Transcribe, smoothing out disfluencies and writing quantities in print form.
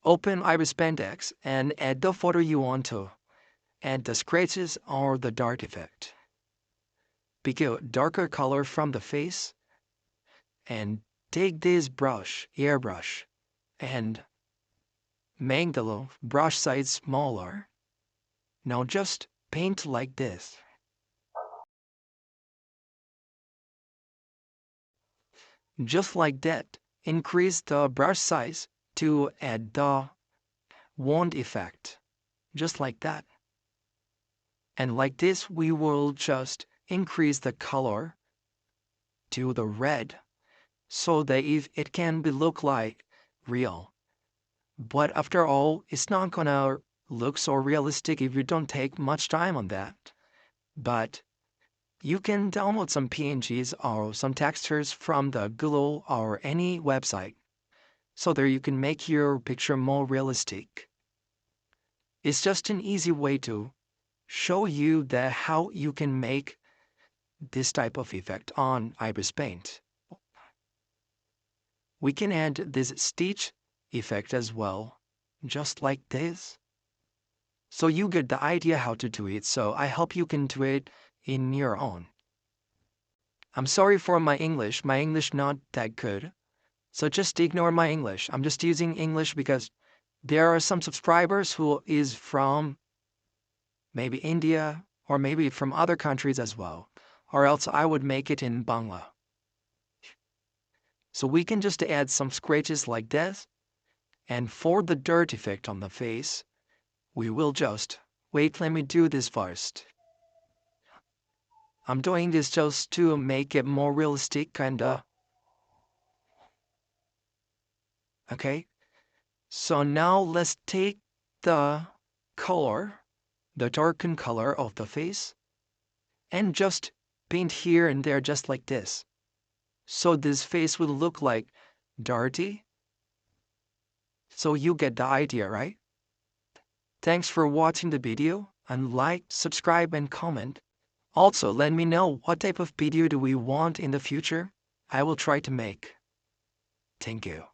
Open Ibispaint X and add the photo you want to. Add the scratches or the dart effect. Pick a darker color from the face and take this airbrush, and make the brush size smaller. Now just paint like this. Just like that, increase the brush size to add the wand effect. Just like that. And like this, we will just increase the color to the red so that it can look like real. But after all, it's not gonna look so realistic if you don't take much time on that. But you can download some PNGs or some textures from the Google or any website so that you can make your picture more realistic. It's just an easy way to show you that how you can make this type of effect on Ibispaint. We can add this stitch effect as well, just like this. So you get the idea how to do it, so I hope you can do it in your own. I'm sorry for my English not that good, so just ignore my English. I'm just using English because there are some subscribers who is from maybe India or maybe from other countries as well, or else I would make it in Bangla. So we can just add some scratches like this, and for the dirt effect on the face, we will just, wait, let me do this first. I'm doing this just to make it more realistic, kinda. Okay, so now let's take the color, the darkened color of the face, and just paint here and there just like this. So this face will look like dirty. So you get the idea, right? Thanks for watching the video, and like, subscribe and comment. Also, let me know what type of video do we want in the future. I will try to make. Thank you.